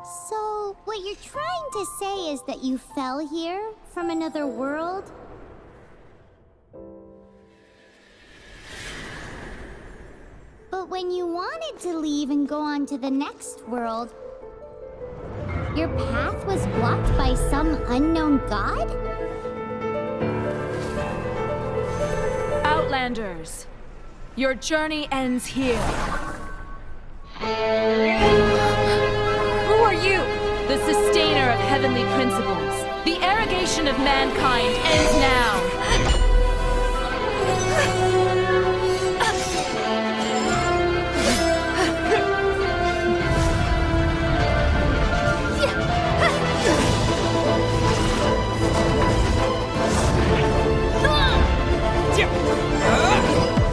So, what you're trying to say is that you fell here from another world? But when you wanted to leave and go on to the next world, your path was blocked by some unknown god? Outlanders, your journey ends here. Who are you? The sustainer of heavenly principles. The arrogation of mankind ends now.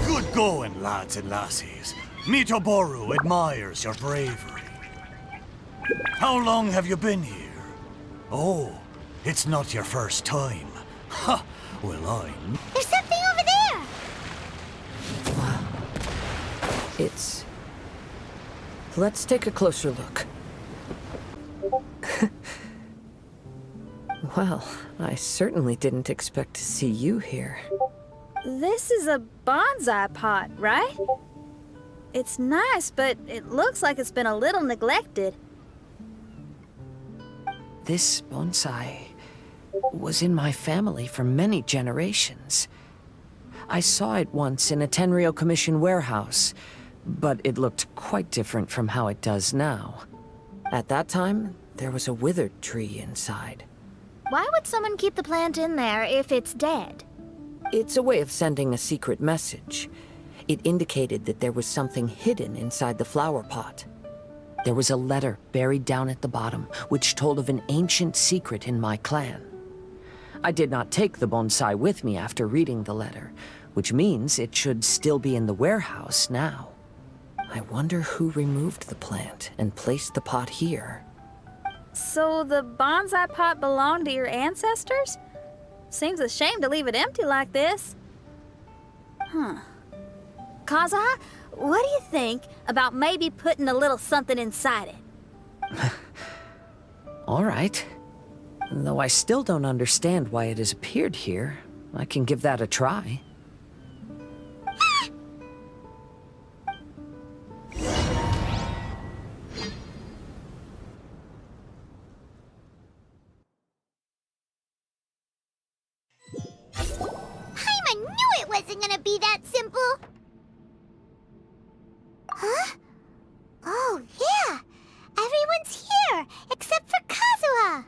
Good going, lads and lassies. Mitoboru admires your bravery. How long have you been here? Oh, it's not your first time. Ha! Well, I'm... There's something over there! Let's take a closer look. Well, I certainly didn't expect to see you here. This is a bonsai pot, right? It's nice, but it looks like it's been a little neglected. This bonsai was in my family for many generations. I saw it once in a Tenryo Commission warehouse, but it looked quite different from how it does now. At that time, there was a withered tree inside. Why would someone keep the plant in there if it's dead? It's a way of sending a secret message. It indicated that there was something hidden inside the flower pot. There was a letter buried down at the bottom, which told of an ancient secret in my clan. I did not take the bonsai with me after reading the letter, which means it should still be in the warehouse now. I wonder who removed the plant and placed the pot here. So the bonsai pot belonged to your ancestors? Seems a shame to leave it empty like this. Kazuha, what do you think about maybe putting a little something inside it? All right. Though I still don't understand why it has appeared here, I can give that a try. I knew it wasn't gonna be that simple! Huh? Oh, yeah! Everyone's here, except for Kazuha!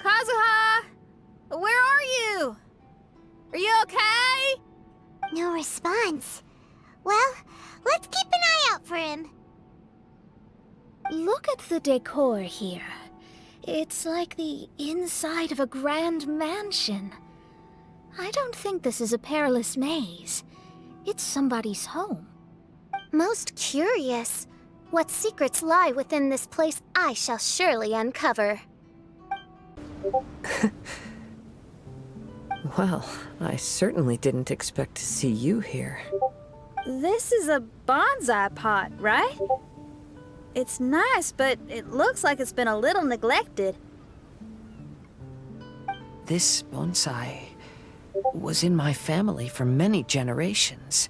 Kazuha! Where are you? Are you okay? No response. Well, let's keep an eye out for him. Look at the decor here. It's like the inside of a grand mansion. I don't think this is a perilous maze. It's somebody's home. Most curious. What secrets lie within this place I shall surely uncover. Well, I certainly didn't expect to see you here. This is a bonsai pot, right? It's nice, but it looks like it's been a little neglected. This bonsai was in my family for many generations.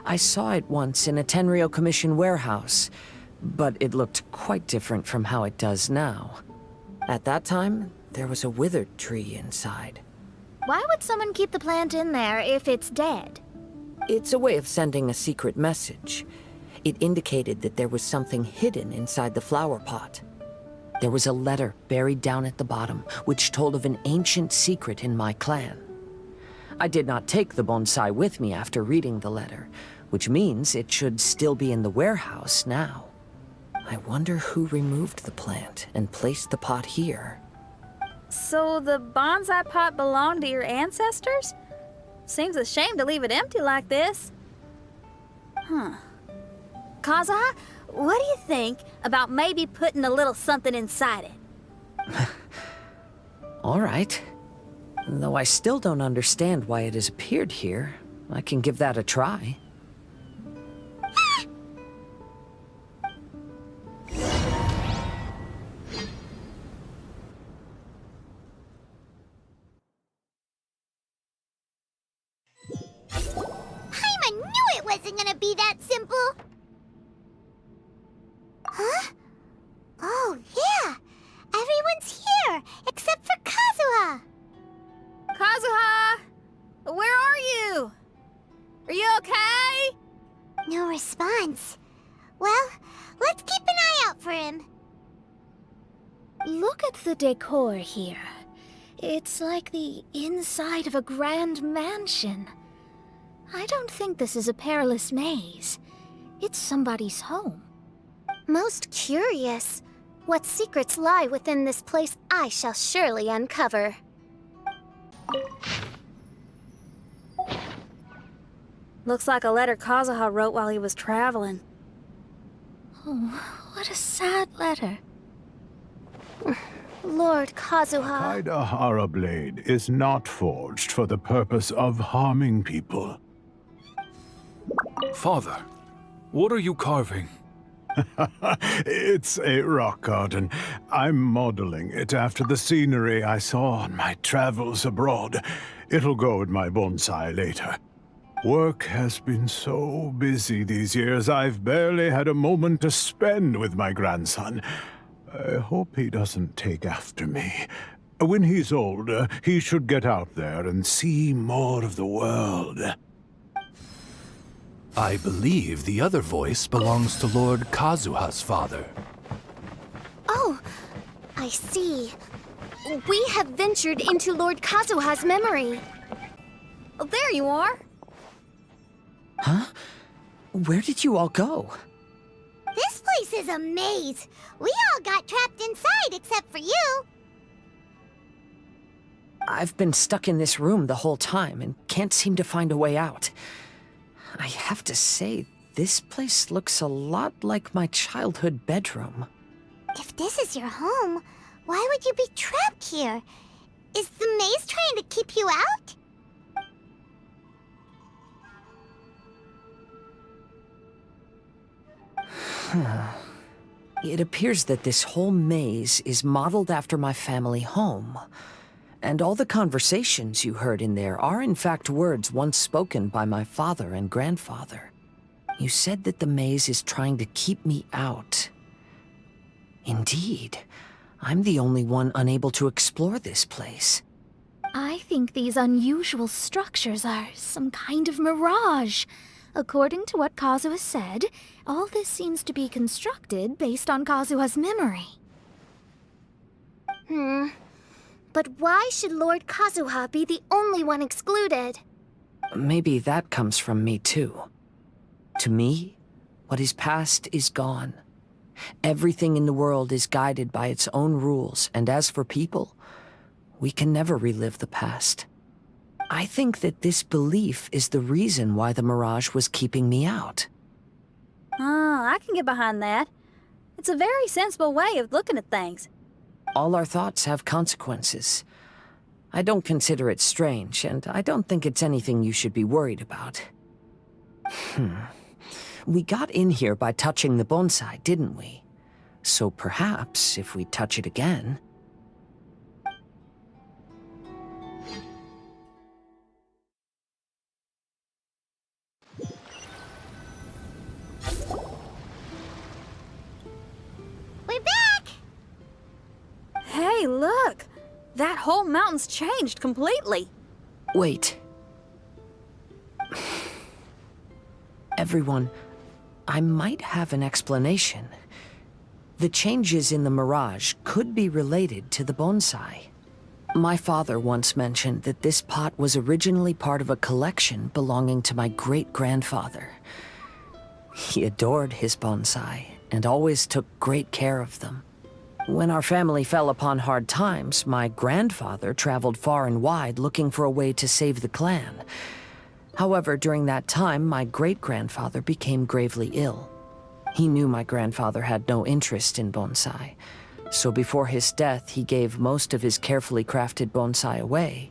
I saw it once in a Tenryo Commission warehouse, but it looked quite different from how it does now. At that time, there was a withered tree inside. Why would someone keep the plant in there if it's dead? It's a way of sending a secret message. It indicated that there was something hidden inside the flower pot. There was a letter buried down at the bottom, which told of an ancient secret in my clan. I did not take the bonsai with me after reading the letter, which means it should still be in the warehouse now. I wonder who removed the plant and placed the pot here. So the bonsai pot belonged to your ancestors? Seems a shame to leave it empty like this. Kazuha, what do you think about maybe putting a little something inside it? All right. Though I still don't understand why it has appeared here, I can give that a try. be that simple. Huh? Oh, yeah. Everyone's here, except for Kazuha. Kazuha! Where are you? Are you okay? No response. Well, let's keep an eye out for him. Look at the decor here. It's like the inside of a grand mansion. I don't think this is a perilous maze. It's somebody's home. Most curious. What secrets lie within this place I shall surely uncover. Looks like a letter Kazuha wrote while he was traveling. Oh, what a sad letter. Lord Kazuha. Kaidahara blade is not forged for the purpose of harming people. Father, what are you carving? It's a rock garden. I'm modeling it after the scenery I saw on my travels abroad. It'll go in my bonsai later. Work has been so busy these years, I've barely had a moment to spend with my grandson. I hope he doesn't take after me. When he's older, he should get out there and see more of the world. I believe the other voice belongs to Lord Kazuha's father. Oh, I see. We have ventured into Lord Kazuha's memory. Oh, there you are. Huh? Where did you all go? This place is a maze. We all got trapped inside except for you. I've been stuck in this room the whole time and can't seem to find a way out. I have to say, this place looks a lot like my childhood bedroom. If this is your home, why would you be trapped here? Is the maze trying to keep you out? It appears that this whole maze is modeled after my family home. And all the conversations you heard in there are in fact words once spoken by my father and grandfather. You said that the maze is trying to keep me out. Indeed, I'm the only one unable to explore this place. I think these unusual structures are some kind of mirage. According to what Kazuha said, all this seems to be constructed based on Kazuha's memory. But why should Lord Kazuha be the only one excluded? Maybe that comes from me too. To me, what is past is gone. Everything in the world is guided by its own rules, and as for people, we can never relive the past. I think that this belief is the reason why the mirage was keeping me out. I can get behind that. It's a very sensible way of looking at things. All our thoughts have consequences. I don't consider it strange, and I don't think it's anything you should be worried about. We got in here by touching the bonsai, didn't we? So perhaps, if we touch it again... We're back! Hey, look! That whole mountain's changed completely. Wait. Everyone, I might have an explanation. The changes in the mirage could be related to the bonsai. My father once mentioned that this pot was originally part of a collection belonging to my great-grandfather. He adored his bonsai and always took great care of them. When our family fell upon hard times, my grandfather traveled far and wide looking for a way to save the clan. However, during that time, my great-grandfather became gravely ill. He knew my grandfather had no interest in bonsai, so before his death, he gave most of his carefully crafted bonsai away.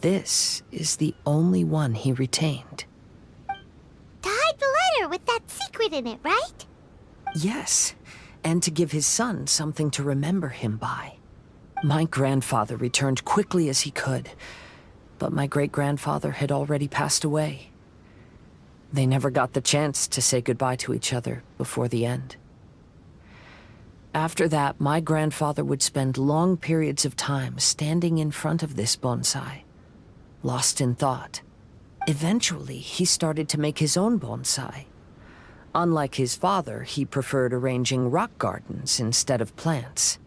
This is the only one he retained. To hide the letter with that secret in it, right? Yes, and to give his son something to remember him by. My grandfather returned quickly as he could, but my great-grandfather had already passed away. They never got the chance to say goodbye to each other before the end. After that, my grandfather would spend long periods of time standing in front of this bonsai, lost in thought. Eventually, he started to make his own bonsai. Unlike his father, he preferred arranging rock gardens instead of plants.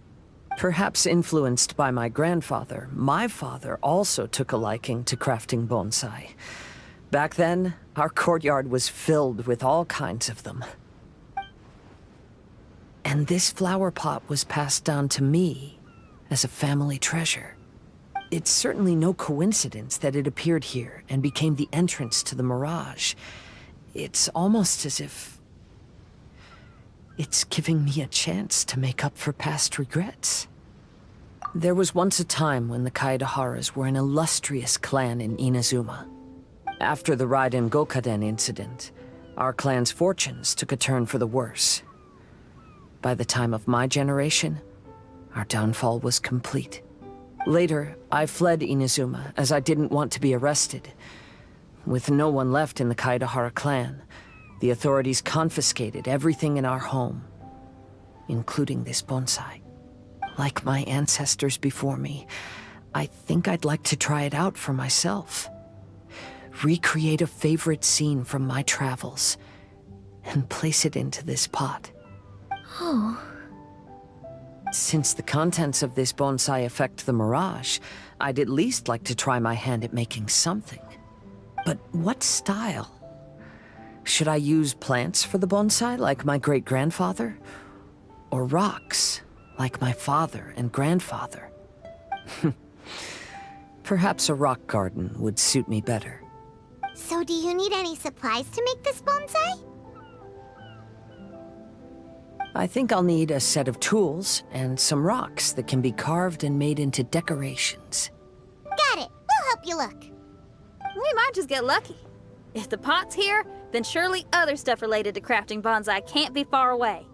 Perhaps influenced by my grandfather, my father also took a liking to crafting bonsai. Back then, our courtyard was filled with all kinds of them. And this flower pot was passed down to me as a family treasure. It's certainly no coincidence that it appeared here and became the entrance to the Mirage. It's almost as if it's giving me a chance to make up for past regrets. There was once a time when the Kaidaharas were an illustrious clan in Inazuma. After the Raiden Gokaden incident, our clan's fortunes took a turn for the worse. By the time of my generation, our downfall was complete. Later, I fled Inazuma as I didn't want to be arrested. With no one left in the Kaidahara clan, the authorities confiscated everything in our home, including this bonsai. Like my ancestors before me, I think I'd like to try it out for myself. Recreate a favorite scene from my travels, and place it into this pot. Oh. Since the contents of this bonsai affect the Mirage, I'd at least like to try my hand at making something. But what style? Should I use plants for the bonsai, like my great-grandfather? Or rocks, like my father and grandfather? Perhaps a rock garden would suit me better. So do you need any supplies to make this bonsai? I think I'll need a set of tools and some rocks that can be carved and made into decorations. Got it. We'll help you look. We might just get lucky. If the pot's here, then surely other stuff related to crafting bonsai can't be far away.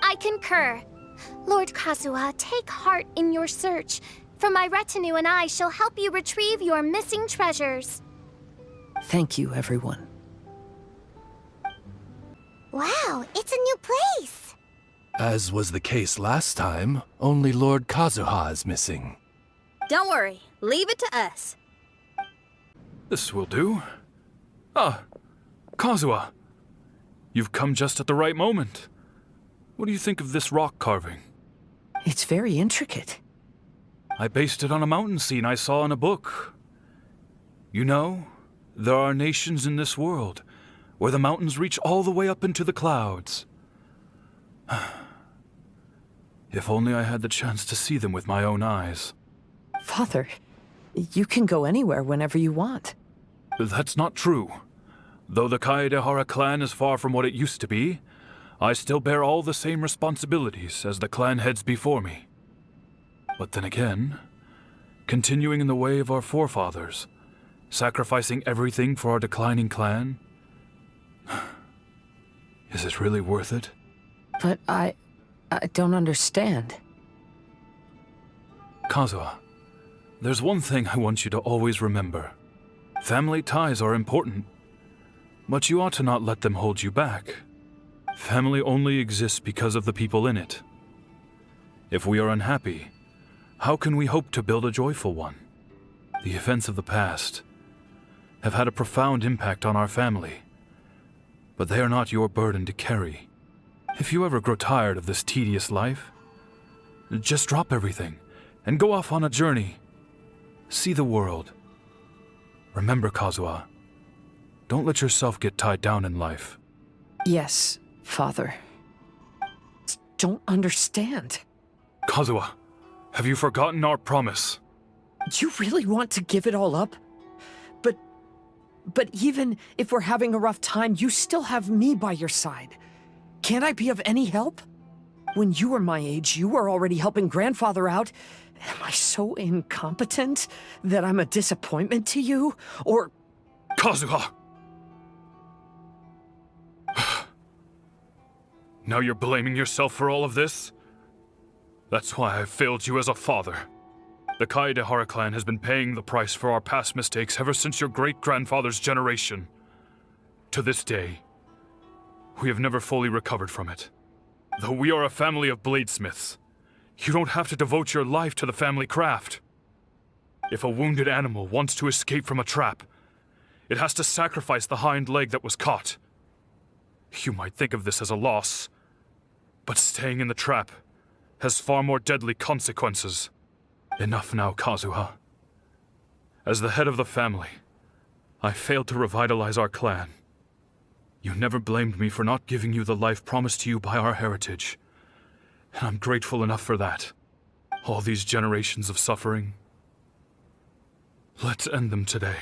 I concur. Lord Kazuha, take heart in your search. For my retinue and I shall help you retrieve your missing treasures. Thank you, everyone. Wow, it's a new place. As was the case last time, only Lord Kazuha is missing. Don't worry, leave it to us. This will do. Ah, Kazuha. You've come just at the right moment. What do you think of this rock carving? It's very intricate. I based it on a mountain scene I saw in a book. You know, there are nations in this world where the mountains reach all the way up into the clouds. If only I had the chance to see them with my own eyes. Father, you can go anywhere whenever you want. That's not true. Though the Kaedehara clan is far from what it used to be, I still bear all the same responsibilities as the clan heads before me. But then again, continuing in the way of our forefathers, sacrificing everything for our declining clan, is it really worth it? But I don't understand. Kazuha, there's one thing I want you to always remember. Family ties are important, but you ought to not let them hold you back. Family only exists because of the people in it. If we are unhappy, how can we hope to build a joyful one? The events of the past have had a profound impact on our family, but they are not your burden to carry. If you ever grow tired of this tedious life, just drop everything and go off on a journey. See the world. Remember, Kazuha, don't let yourself get tied down in life. Yes, Father. Don't understand. Kazuha, have you forgotten our promise? You really want to give it all up? But even if we're having a rough time, you still have me by your side. Can't I be of any help? When you were my age, you were already helping Grandfather out. Am I so incompetent that I'm a disappointment to you? Or... Kazuha! Now you're blaming yourself for all of this? That's why I failed you as a father. The Kaedehara clan has been paying the price for our past mistakes ever since your great-grandfather's generation. To this day, we have never fully recovered from it. Though we are a family of bladesmiths, you don't have to devote your life to the family craft. If a wounded animal wants to escape from a trap, it has to sacrifice the hind leg that was caught. You might think of this as a loss, but staying in the trap has far more deadly consequences. Enough now, Kazuha. As the head of the family, I failed to revitalize our clan. You never blamed me for not giving you the life promised to you by our heritage, and I'm grateful enough for that. All these generations of suffering, let's end them today.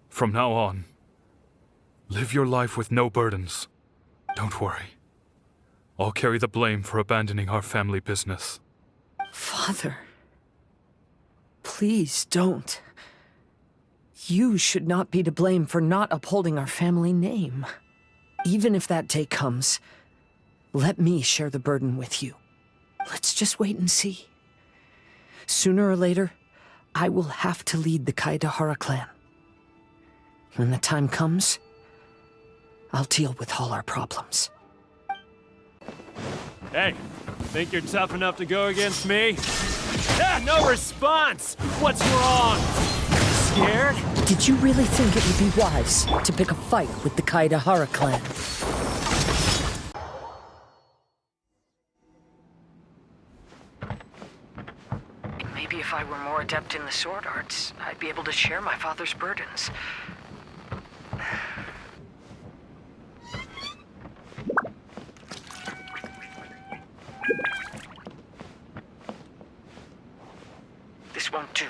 From now on, live your life with no burdens. Don't worry. I'll carry the blame for abandoning our family business. Father, please don't. You should not be to blame for not upholding our family name. Even if that day comes, let me share the burden with you. Let's just wait and see. Sooner or later, I will have to lead the Kaedahara clan. When the time comes, I'll deal with all our problems. Hey, think you're tough enough to go against me? Ah, no response! What's wrong? Scared? Did you really think it would be wise to pick a fight with the Kaedahara clan? Maybe if I were more adept in the sword arts, I'd be able to share my father's burdens. This won't do.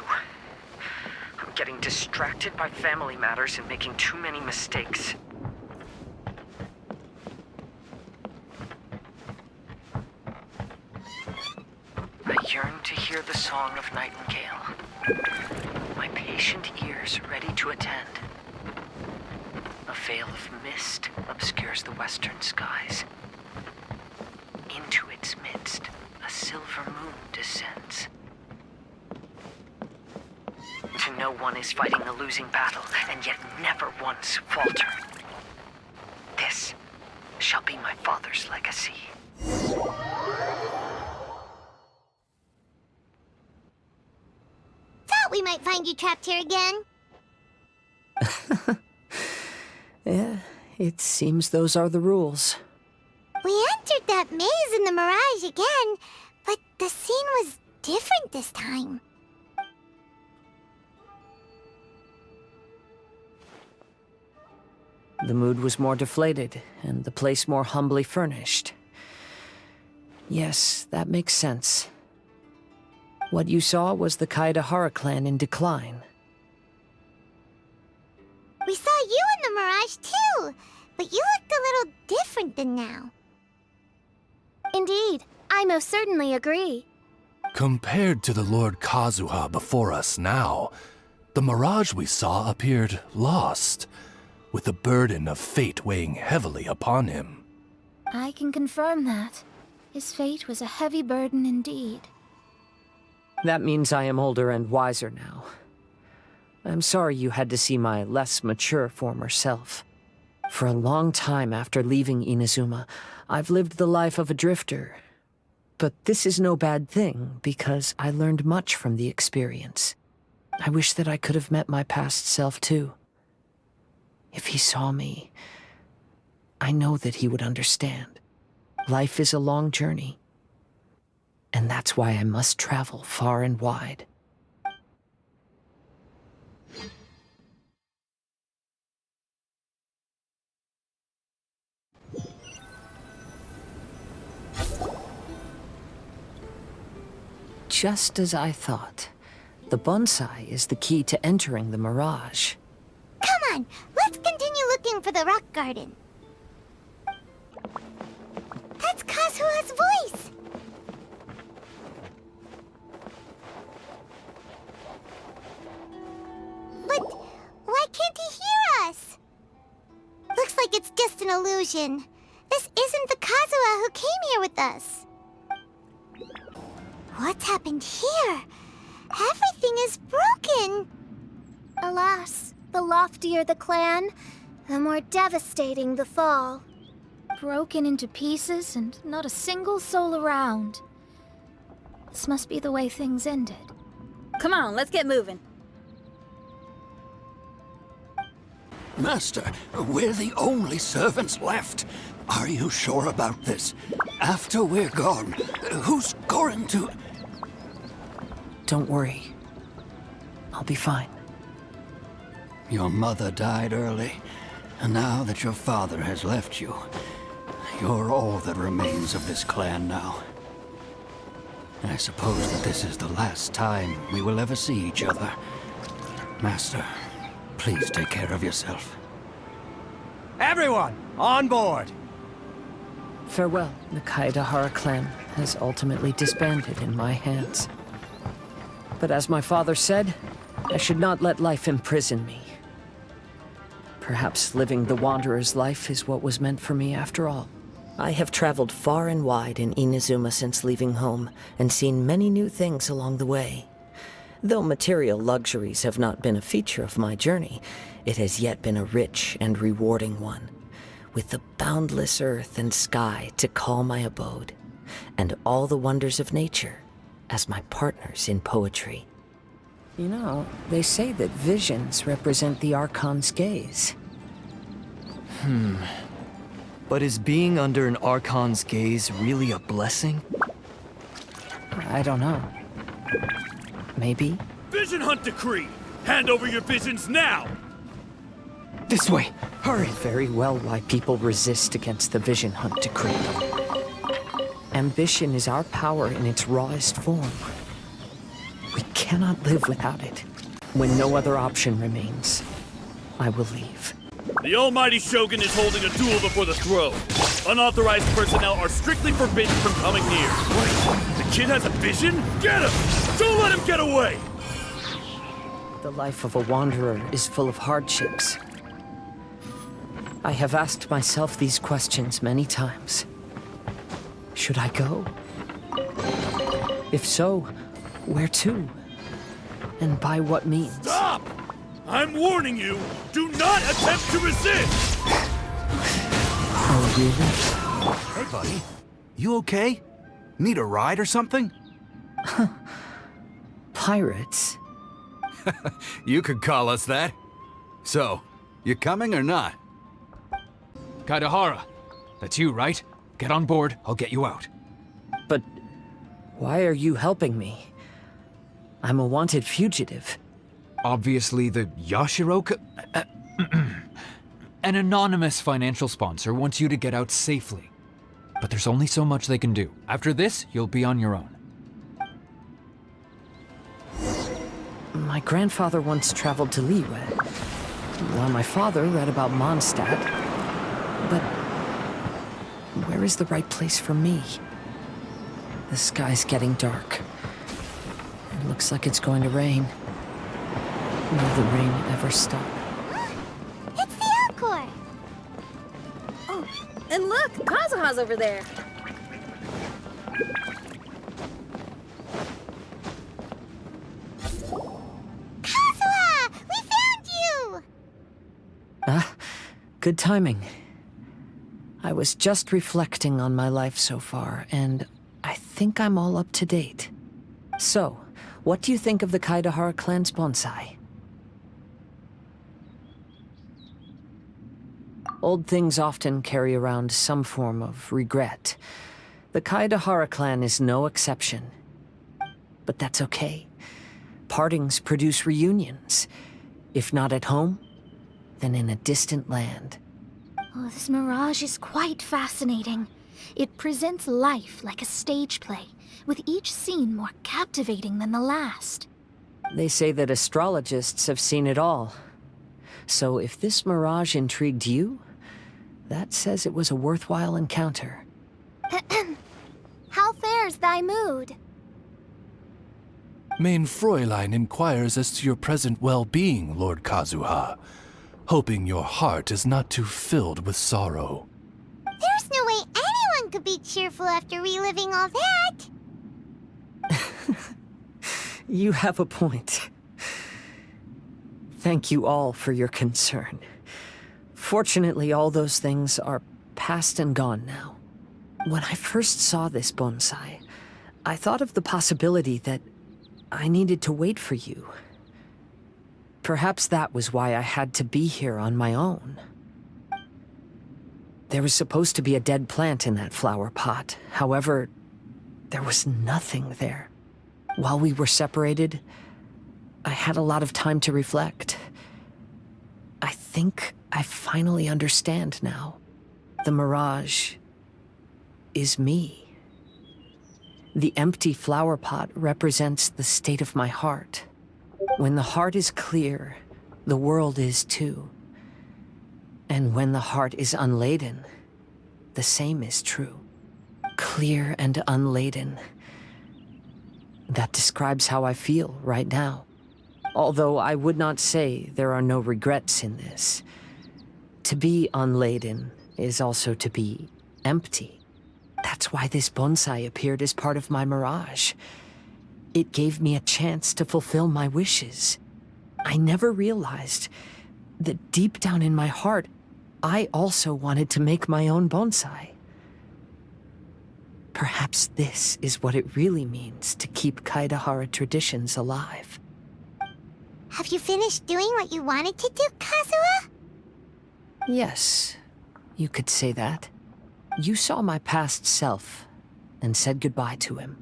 I'm getting distracted by family matters and making too many mistakes. I yearn to hear the song of nightingale. My patient ears ready to attend. A veil of mist obscures the western skies. Into its midst, a silver moon descends. To know one is fighting a losing battle, and yet never once falter. This shall be my father's legacy. Thought we might find you trapped here again. Yeah, it seems those are the rules. We entered that maze in the Mirage again, but the scene was different this time. The mood was more deflated, and the place more humbly furnished. Yes, that makes sense. What you saw was the Kaedahara clan in decline. We saw you in the Mirage too, but you looked a little different than now. Indeed, I most certainly agree. Compared to the Lord Kazuha before us now, the mirage we saw appeared lost, with the burden of fate weighing heavily upon him. I can confirm that. His fate was a heavy burden indeed. That means I am older and wiser now. I'm sorry you had to see my less mature former self. For a long time after leaving Inazuma, I've lived the life of a drifter. But this is no bad thing, because I learned much from the experience. I wish that I could have met my past self too. If he saw me, I know that he would understand. Life is a long journey, and that's why I must travel far and wide. Just as I thought, the bonsai is the key to entering the Mirage. Come on, let's continue looking for the rock garden. That's Kazuha's voice! But why can't he hear us? Looks like it's just an illusion. This isn't the Kazuha who came here with us. What's happened here? Everything is broken. Alas, the loftier the clan, the more devastating the fall. Broken into pieces and not a single soul around. This must be the way things ended. Come on, let's get moving. Master, we're the only servants left. Are you sure about this? After we're gone, who's going to... Don't worry. I'll be fine. Your mother died early, and now that your father has left you, you're all that remains of this clan now. I suppose that this is the last time we will ever see each other. Master, please take care of yourself. Everyone, on board! Farewell. The Kaedahara clan has ultimately disbanded in my hands. But as my father said, I should not let life imprison me. Perhaps living the Wanderer's life is what was meant for me after all. I have traveled far and wide in Inazuma since leaving home, and seen many new things along the way. Though material luxuries have not been a feature of my journey, it has yet been a rich and rewarding one, with the boundless earth and sky to call my abode, and all the wonders of nature as my partners in poetry. You know, they say that visions represent the Archon's gaze. But is being under an Archon's gaze really a blessing? I don't know. Maybe? Vision Hunt Decree! Hand over your visions now! This way! Hurry! Very well why people resist against the Vision Hunt Decree. Ambition is our power in its rawest form. We cannot live without it. When no other option remains, I will leave. The Almighty Shogun is holding a duel before the throne. Unauthorized personnel are strictly forbidden from coming near. Wait, the kid has a vision? Get him! Don't let him get away! The life of a wanderer is full of hardships. I have asked myself these questions many times. Should I go? If so, where to? And by what means? Stop! I'm warning you, do not attempt to resist! Oh, really? Hey, buddy. You okay? Need a ride or something? Pirates? You could call us that. So, you coming or not? Kaedahara, that's you, right? Get on board, I'll get you out. But why are you helping me? I'm a wanted fugitive. Obviously the Yashiroka... An anonymous financial sponsor wants you to get out safely. But there's only so much they can do. After this, you'll be on your own. My grandfather once traveled to Liyue, while my father read about Mondstadt. But where is the right place for me? The sky's getting dark. It looks like it's going to rain. Will the rain ever stop? It's the Alcor! Oh, and look, Kazuha's over there. Kazuha! We found you! Ah, good timing. I was just reflecting on my life so far, and I think I'm all up to date. So, what do you think of the Kaedahara clan's bonsai? Old things often carry around some form of regret. The Kaedahara clan is no exception. But that's okay. Partings produce reunions. If not at home, then in a distant land. Oh, this mirage is quite fascinating. It presents life like a stage play, with each scene more captivating than the last. They say that astrologists have seen it all. So if this mirage intrigued you, that says it was a worthwhile encounter. How fares thy mood? Main Fräulein inquires as to your present well-being, Lord Kazuha, hoping your heart is not too filled with sorrow. There's no way anyone could be cheerful after reliving all that. You have a point. Thank you all for your concern. Fortunately, all those things are past and gone now. When I first saw this bonsai, I thought of the possibility that I needed to wait for you. Perhaps that was why I had to be here on my own. There was supposed to be a dead plant in that flower pot. However, there was nothing there. While we were separated, I had a lot of time to reflect. I think I finally understand now. The mirage is me. The empty flower pot represents the state of my heart. When the heart is clear, the world is too. And when the heart is unladen, the same is true. Clear and unladen. That describes how I feel right now. Although I would not say there are no regrets in this. To be unladen is also to be empty. That's why this bonsai appeared as part of my mirage. It gave me a chance to fulfill my wishes. I never realized that deep down in my heart, I also wanted to make my own bonsai. Perhaps this is what it really means to keep Kaedahara traditions alive. Have you finished doing what you wanted to do, Kazuha? Yes, you could say that. You saw my past self and said goodbye to him.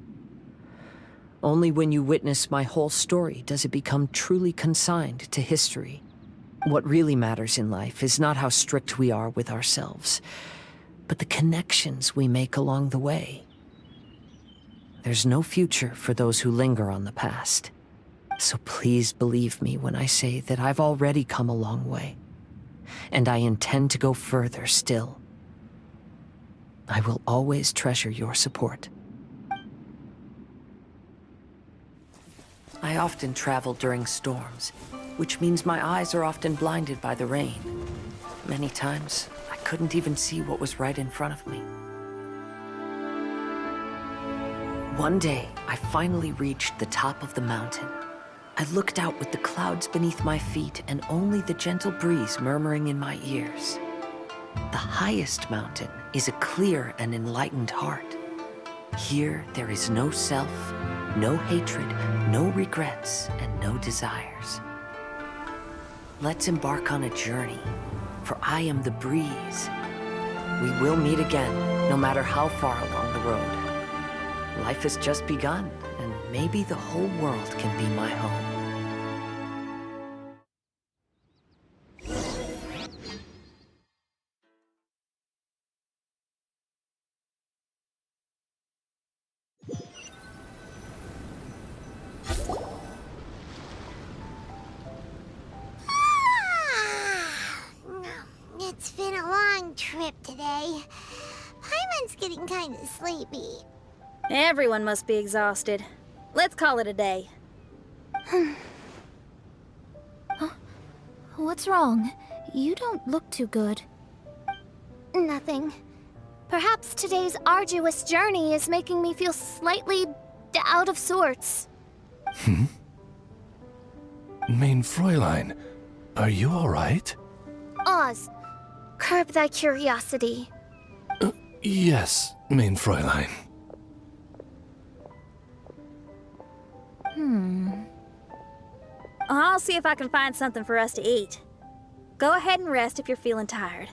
Only when you witness my whole story does it become truly consigned to history. What really matters in life is not how strict we are with ourselves, but the connections we make along the way. There's no future for those who linger on the past. So please believe me when I say that I've already come a long way, and I intend to go further still. I will always treasure your support. I often travel during storms, which means my eyes are often blinded by the rain. Many times, I couldn't even see what was right in front of me. One day, I finally reached the top of the mountain. I looked out with the clouds beneath my feet and only the gentle breeze murmuring in my ears. The highest mountain is a clear and enlightened heart. Here, there is no self, no hatred, no regrets, and no desires. Let's embark on a journey, for I am the breeze. We will meet again, no matter how far along the road. Life has just begun, and maybe the whole world can be my home. It's been a long trip today. Paimon's getting kind of sleepy. Everyone must be exhausted. Let's call it a day. What's wrong? You don't look too good. Nothing. Perhaps today's arduous journey is making me feel slightly out of sorts. Mein Fräulein, are you all right? Oz, curb thy curiosity. Yes, mein Fräulein. I'll see if I can find something for us to eat. Go ahead and rest if you're feeling tired.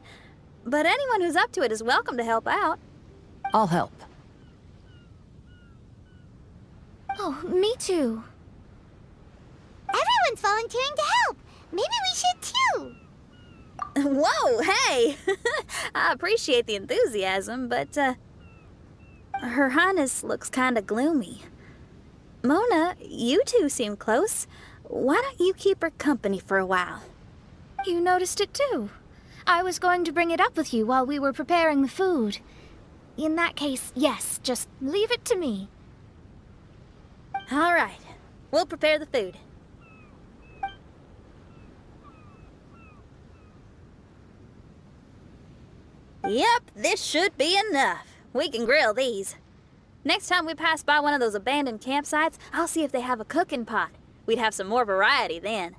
But anyone who's up to it is welcome to help out. I'll help. Oh, me too. Everyone's volunteering to help. Maybe we should too. Whoa, hey! I appreciate the enthusiasm, but, Her Highness looks kinda gloomy. Mona, you two seem close. Why don't you keep her company for a while? You noticed it too. I was going to bring it up with you while we were preparing the food. In that case, yes, just leave it to me. All right, we'll prepare the food. Yep, this should be enough. We can grill these. Next time we pass by one of those abandoned campsites, I'll see if they have a cooking pot. We'd have some more variety then.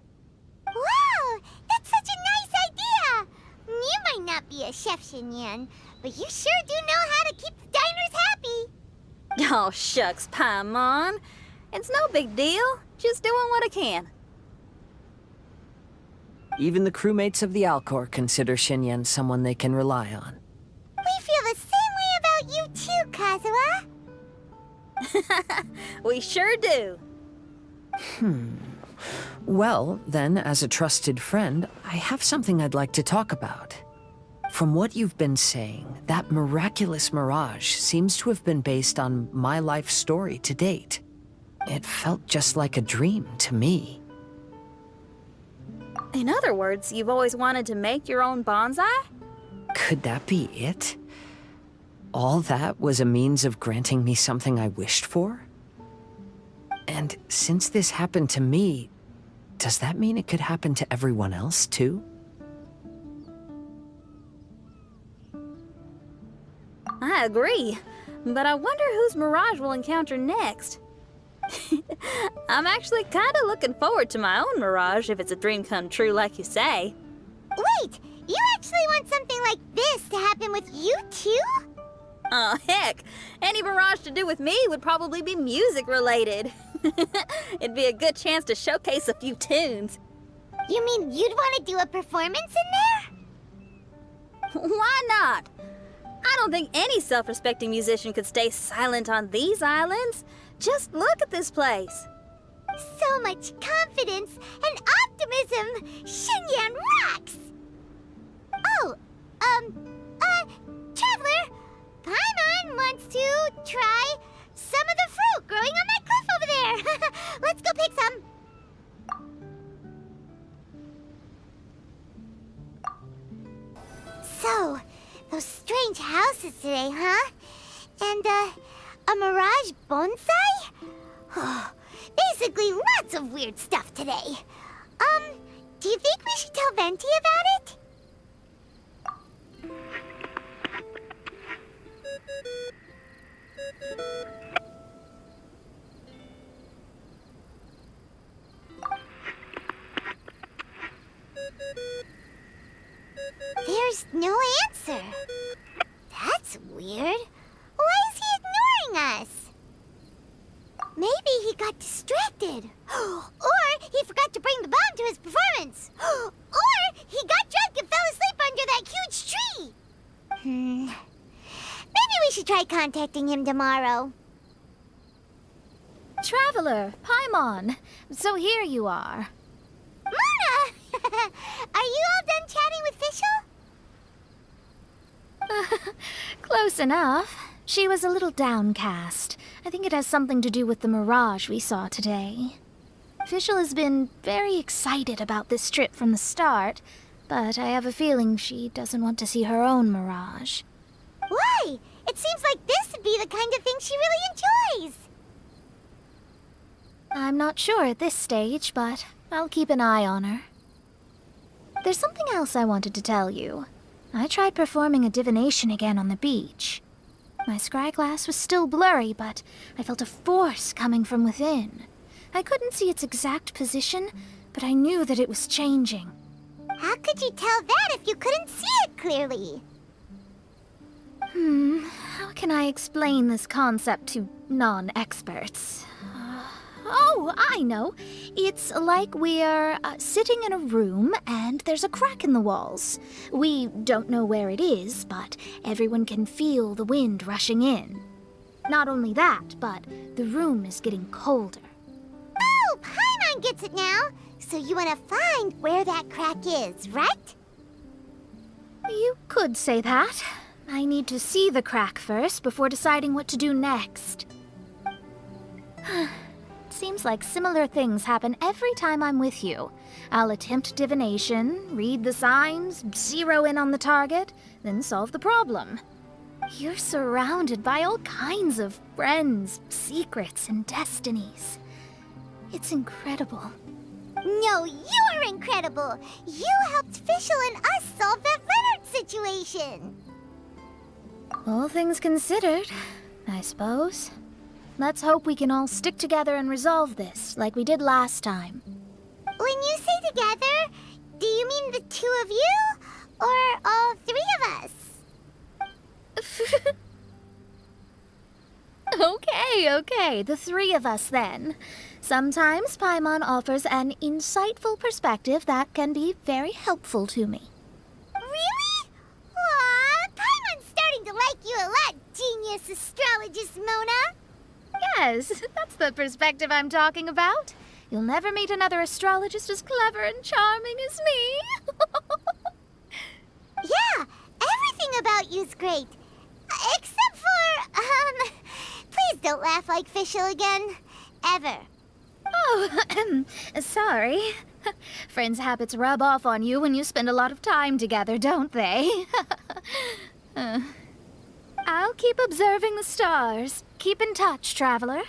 Wow! That's such a nice idea! You not be a chef, Xinyan, but you sure do know how to keep the diners happy. Oh, shucks, Paimon. It's no big deal. Just doing what I can. Even the crewmates of the Alcor consider Xinyan someone they can rely on. We feel the same way about you too, Kazuha. We sure do. Well, then, as a trusted friend, I have something I'd like to talk about. From what you've been saying, that miraculous mirage seems to have been based on my life story to date. It felt just like a dream to me. In other words, you've always wanted to make your own bonsai? Could that be it? All that was a means of granting me something I wished for? And since this happened to me, does that mean it could happen to everyone else, too? I agree, but I wonder whose mirage we'll encounter next. I'm actually kind of looking forward to my own mirage if it's a dream come true like you say. Wait, you actually want something like this to happen with you too? Oh, heck. Any mirage to do with me would probably be music related. It'd be a good chance to showcase a few tunes. You mean you'd want to do a performance in there? Why not? I don't think any self-respecting musician could stay silent on these islands. Just look at this place. So much confidence and optimism! Xinyan rocks! Oh, Traveler, Paimon wants to try some of the fruit growing on that cliff over there. Let's go pick some. So, those strange houses today, huh? And, a mirage bonsai? Oh, basically lots of weird stuff today. Do you think we should tell Venti about it? There's no answer. That's weird. Why is he ignoring us? Maybe he got distracted. Or he forgot to bring the bomb to his performance. Or he got drunk and fell asleep under that huge tree. Maybe we should try contacting him tomorrow. Traveler, Paimon. So here you are. Mona! Are you all done chatting with Fischl? Close enough. She was a little downcast. I think it has something to do with the mirage we saw today. Fischl has been very excited about this trip from the start, but I have a feeling she doesn't want to see her own mirage. Why? It seems like this would be the kind of thing she really enjoys. I'm not sure at this stage, but I'll keep an eye on her. There's something else I wanted to tell you. I tried performing a divination again on the beach. My scryglass was still blurry, but I felt a force coming from within. I couldn't see its exact position, but I knew that it was changing. How could you tell that if you couldn't see it clearly? How can I explain this concept to non-experts? Oh, I know. It's like we're sitting in a room and there's a crack in the walls. We don't know where it is, but everyone can feel the wind rushing in. Not only that, but the room is getting colder. Oh, Paimon gets it now. So you want to find where that crack is, right? You could say that. I need to see the crack first before deciding what to do next. Seems like similar things happen every time I'm with you. I'll attempt divination, read the signs, zero in on the target, then solve the problem. You're surrounded by all kinds of friends, secrets, and destinies. It's incredible. No, you're incredible! You helped Fischl and us solve that Leonard situation! All things considered, I suppose. Let's hope we can all stick together and resolve this, like we did last time. When you say together, do you mean the two of you? Or all three Okay, the three of us then. Sometimes Paimon offers an insightful perspective that can be very helpful to me. Really? Aw, Paimon's starting to like you a lot, genius astrologist Mona. Yes, that's the perspective I'm talking about. You'll never meet another astrologist as clever and charming as me. Yeah, everything about you's great. Except for, please don't laugh like Fischl again. Ever. Oh, sorry. Friends' habits rub off on you when you spend a lot of time together, don't they? I'll keep observing the stars. Keep in touch, traveler.